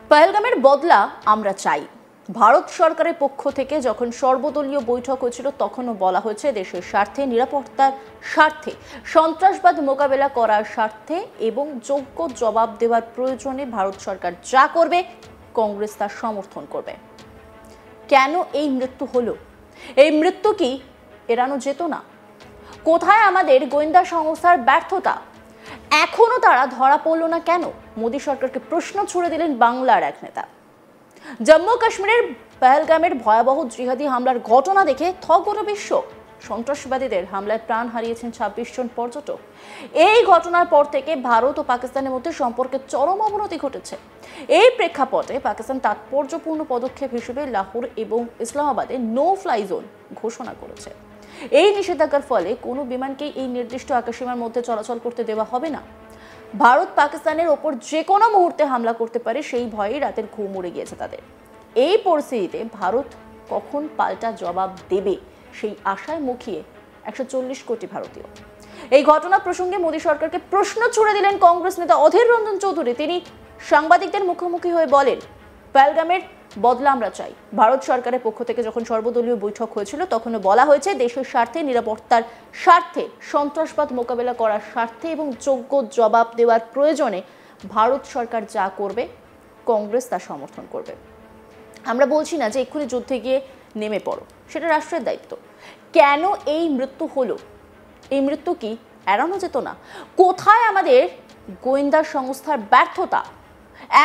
পহেলগামের বদলা আমরা চাই। ভারত সরকারের পক্ষ থেকে যখন সর্বদলীয় বৈঠক হয়েছিল তখনও বলা হয়েছে দেশের স্বার্থে, নিরাপত্তার স্বার্থে, সন্ত্রাসবাদ মোকাবেলা করার স্বার্থে এবং যোগ্য জবাব দেওয়ার প্রয়োজনে ভারত সরকার যা করবে কংগ্রেস তার সমর্থন করবে। কেন এই মৃত্যু হলো? এই মৃত্যু কি এড়ানো যেত না? কোথায় আমাদের গোয়েন্দা সংস্থার ব্যর্থতা? এখনো তারা ধরা পড়ল না কেন? মোদী সরকারকে প্রশ্ন ছুড়ে দিলেন বাংলার এক নেতা। জম্মু কাশ্মীরের পহেলগামের ভয়াবহ জিহাদি হামলার ঘটনা দেখে থ গোটা বিশ্ব। সন্ত্রাসবাদীদের হামলায় প্রাণ হারিয়েছেন ২৬ জন পর্যটক। এই ঘটনার পর থেকে ভারত ও পাকিস্তানের মধ্যে সম্পর্কের চরম অবনতি ঘটেছে। এই প্রেক্ষাপটে পাকিস্তান তাৎপর্যপূর্ণ পদক্ষেপ হিসেবে লাহোর এবং ইসলামাবাদে নো ফ্লাই জোন ঘোষণা করেছে। এই নিষেধাজ্ঞার ফলে কোনো বিমানকেই এই নির্দিষ্ট আকাশসীমার মধ্যে চলাচল করতে দেওয়া হবে না। ভারত পাকিস্তানের ওপর যে কোনো মুহূর্তে হামলা করতে পারে, সেই ভয়েই রাতের ঘুম উড়ে গিয়েছে তাদের। এই পরিস্থিতিতে ভারত কখন পাল্টা জবাব দেবে সেই আশায় মুখিয়ে ১৪০ কোটি ভারতীয়। এই ঘটনা প্রসঙ্গে মোদী সরকারকে প্রশ্ন ছুড়ে দিলেন কংগ্রেস নেতা অধীর রঞ্জন চৌধুরী। তিনি সাংবাদিকদের মুখোমুখি হয়ে বলেন, পহেলগামের বদলা আমরা চাই। ভারত সরকারের পক্ষ থেকে যখন সর্বদলীয় বৈঠক হয়েছিল তখনও বলা হয়েছে দেশের স্বার্থে, নিরাপত্তার স্বার্থে, সন্ত্রাসবাদ মোকাবেলা করার স্বার্থে এবং যোগ্য জবাব দেওয়ার প্রয়োজনে ভারত সরকার যা করবে কংগ্রেস তা সমর্থন করবে। আমরা বলছি না যে এক্ষুনি যুদ্ধে গিয়ে নেমে পড়ো, সেটা রাষ্ট্রের দায়িত্ব। কেন এই মৃত্যু হলো? এই মৃত্যু কি এড়ানো যেত না? কোথায় আমাদের গোয়েন্দা সংস্থার ব্যর্থতা?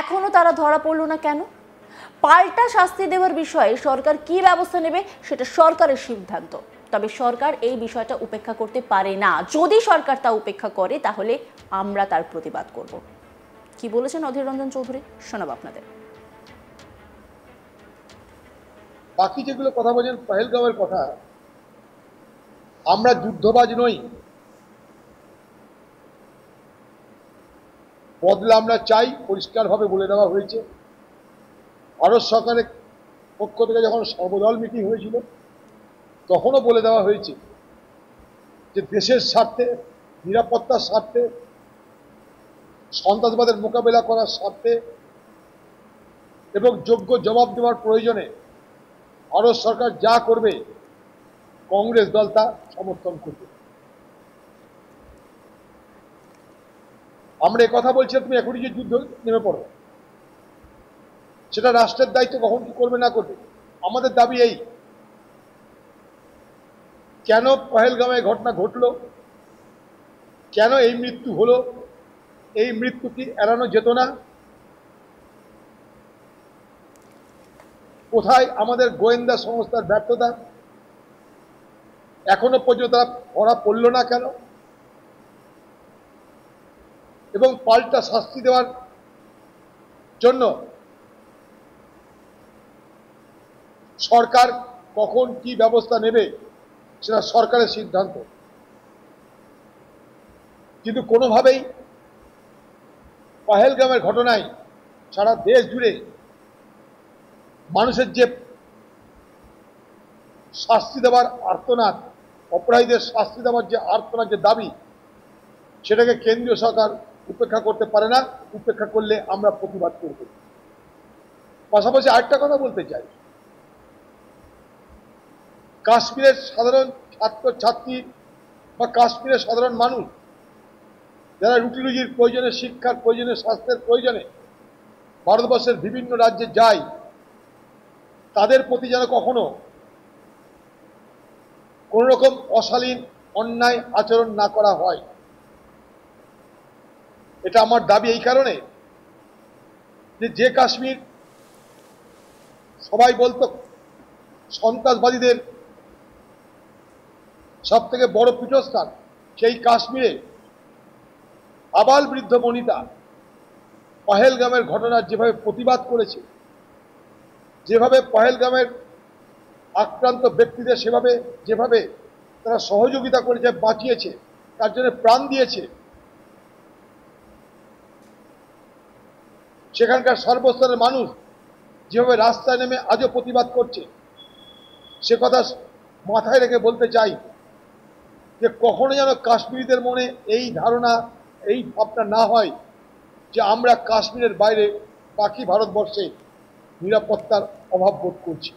এখনো তারা ধরা পড়ল না কেন? পাল্টা শাস্তি দেওয়ার বিষয়ে সরকার কি ব্যবস্থা নেবে সেটা সরকারের সিদ্ধান্ত। তবে সরকার এই বিষয়টা উপেক্ষা করতে পারে না। যদি সরকার তা উপেক্ষা করে তাহলে আমরা তার প্রতিবাদ করব। কি বলেছেন অধীর রঞ্জন চৌধুরী, শোনাব আপনাদের। বাকি যেগুলো কথা বলেন পহেলগামের কথা, আমরা যুদ্ধবাজ নই, বদলা আমরা চাই, পরিষ্কারভাবে বলে দেওয়া হয়েছে। ভারত সরকারের পক্ষ থেকে যখন সর্বদল মিটিং হয়েছিল তখনও বলে দেওয়া হয়েছে যে দেশের স্বার্থে, নিরাপত্তার স্বার্থে, সন্ত্রাসবাদের মোকাবেলা করার স্বার্থে এবং যোগ্য জবাব দেওয়ার প্রয়োজনে ভারত সরকার যা করবে কংগ্রেস দল তা সমর্থন করবে। আমরা কথা বলছি তুমি এখনই যে যুদ্ধ নেমে পড়ো, সেটা রাষ্ট্রের দায়িত্ব, কখন কি করবে না করবে। আমাদের দাবি এই, কেন পহেলগামে ঘটনা ঘটলো, কেন এই মৃত্যু হলো, এই মৃত্যু কি এড়ানো যেত না? কোথায় আমাদের গোয়েন্দা সংস্থার ব্যর্থতা? এখনো পর্যন্ত তারা ধরা পড়ল না কেন? এবং পাল্টা শাস্তি দেওয়ার জন্য সরকার কখন কি ব্যবস্থা নেবে সেটা সরকারের সিদ্ধান্ত। কিন্তু কোনোভাবেই পহেলগামের ঘটনায় সারা দেশ জুড়ে মানুষের যে শাস্তি দেওয়ার আর্তনাদ, অপরাধীদের শাস্তি দেওয়ার যে আর্তনাদ, যে দাবি, সেটাকে কেন্দ্রীয় সরকার উপেক্ষা করতে পারে না। উপেক্ষা করলে আমরা প্রতিবাদ করব। পাশাপাশি আরেকটা কথা বলতে চাই, কাশ্মীরের সাধারণ ছাত্রছাত্রী বা কাশ্মীরের সাধারণ মানুষ যারা রুটি রুজির প্রয়োজনে, শিক্ষার প্রয়োজনে, স্বাস্থ্যের প্রয়োজনে ভারতবর্ষের বিভিন্ন রাজ্যে যায়, তাদের প্রতি যেন কখনো কোন রকম অশালীন অন্যায় আচরণ না করা হয়, এটা আমার দাবি। এই কারণে যে কাশ্মীর সবাই বলতো সন্ত্রাসবাদীদের সব থেকে বড় পীঠস্থান, সেই কাশ্মীরে আবাল বৃদ্ধ বনিতা পহেলগামের ঘটনার যেভাবে প্রতিবাদ করেছে, যেভাবে পহেলগামের আক্রান্ত ব্যক্তিদের যেভাবে তারা সহযোগিতা করেছে, বাঁচিয়েছে, তার জন্য প্রাণ দিয়েছে, সেখানকার সর্বস্তরের মানুষ যেভাবে রাস্তায় নেমে আজও প্রতিবাদ করছে, সে কথা মাথায় রেখে বলতে চাই যে কখনো যেন কাশ্মীরিদের মনে এই ধারণা, এই ভাবনা না হয় যে আমরা কাশ্মীরের বাইরে বাকি ভারতবর্ষে নিরাপত্তার অভাব বোধ করছি।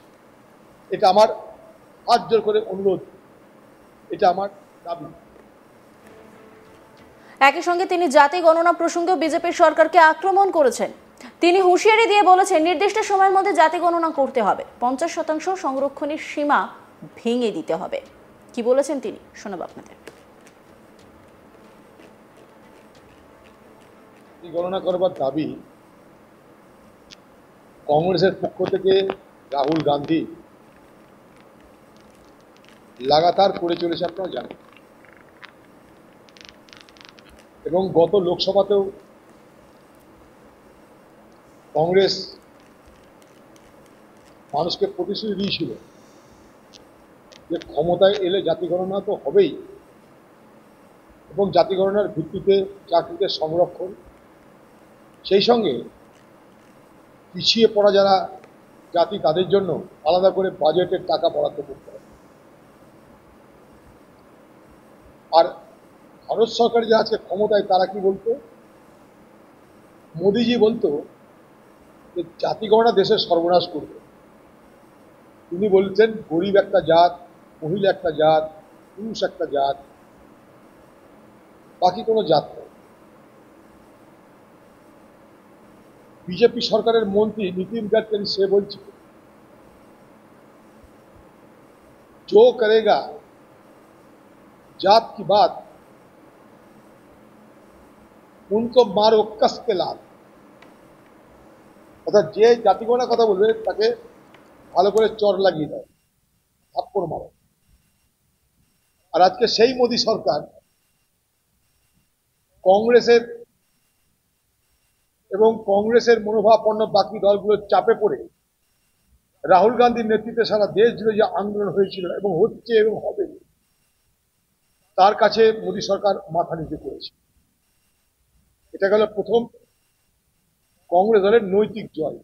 এটা আমার হাত জোর করে অনুরোধ, এটা আমার দাবি। একই সঙ্গে তিনি জাতি গণনা প্রসঙ্গেও বিজেপির সরকারকে আক্রমণ করেছেন। তিনি হুঁশিয়ারি দিয়ে বলেছেন, নির্দিষ্ট সময়ের মধ্যে জাতি গণনা করতে হবে, 50% সংরক্ষণের সীমা ভেঙে দিতে হবে। কি বলেছেন তিনি, শোনাব আপনাদের। গণনা করবার দাবি কংগ্রেসের পক্ষ থেকে রাহুল গান্ধী লাগাতার করে চলেছে, আপনারা জানেন। এবং গত লোকসভাতেও কংগ্রেস মানুষকে প্রতিশ্রুতি দিয়েছিল যে ক্ষমতায় এলে জাতি গণনা তো হবেই, এবং জাতি গণনার ভিত্তিতে চাকরিতে সংরক্ষণ, সেই সঙ্গে পিছিয়ে পড়া যারা জাতি তাদের জন্য আলাদা করে বাজেটের টাকা বরাদ্দ করতে হবে। আর ভারত সরকার যে আজকে ক্ষমতায়, তারা কি বলতো? মোদিজি বলতো যে জাতি গণনা দেশের সর্বনাশ করবে। তিনি বলছেন গরিব একটা জাত, মহিলা একটা জাত, পুরুষ একটা জাত, বাকি কোনো জাত নেই। বিজেপি সরকারের মন্ত্রী নীতিন গডকরি সে বলছে, जो करेगा जात की बात उनको मारो कस के लात। অর্থাৎ যে জাতি গণনার কথা বলবে তাকে ভালো করে চর লাগিয়ে দাও, থাপ্পড় মারো। আর আজকে সেই মোদী সরকার কংগ্রেসের এবং কংগ্রেসের মনোভাবাপন্ন বাকি দলগুলোর চাপে পড়ে রাহুল গান্ধীর নেতৃত্বে সারা দেশ জুড়ে যে আন্দোলন হয়েছিল এবং হচ্ছে এবং হবে, তার কাছে মোদী সরকার মাথা নিচু করেছে। এটা গেল প্রথম কংগ্রেস দলের নৈতিক জয়।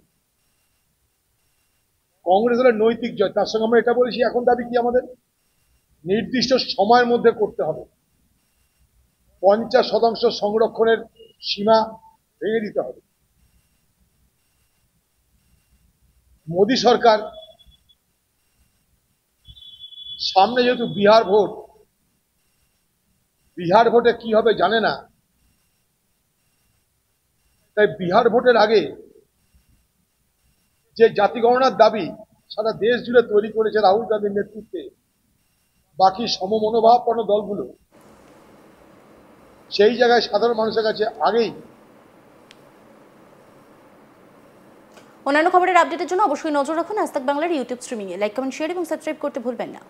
কংগ্রেস দলের নৈতিক জয়। তার সঙ্গে আমরা এটা বলেছি, এখন দাবি কি আমাদের? নির্দিষ্ট সময়ের মধ্যে করতে হবে, 50% সংরক্ষণের সীমা ভেঙে দিতে হবে। মোদী সরকার সামনে যেহেতু বিহার ভোটে কি হবে জানে না, তাই বিহার ভোটের আগে যে জাতি গণনার দাবি সারা দেশ জুড়ে তৈরি করেছে রাহুল গান্ধীর নেতৃত্বে বাকি সমমনোভাবাপন্ন দলগুলো, সেই জায়গায় সাধারণ মানুষের কাছে আগেই। অন্যান্য খবরের আপডেটের জন্য অবশ্যই নজর রাখুন আজ তাক বাংলার ইউটিউব স্ট্রিমিংয়ে। লাইক, কমেন্ট, শেয়ার এবং সাবস্ক্রাইব করতে ভুলবেন না।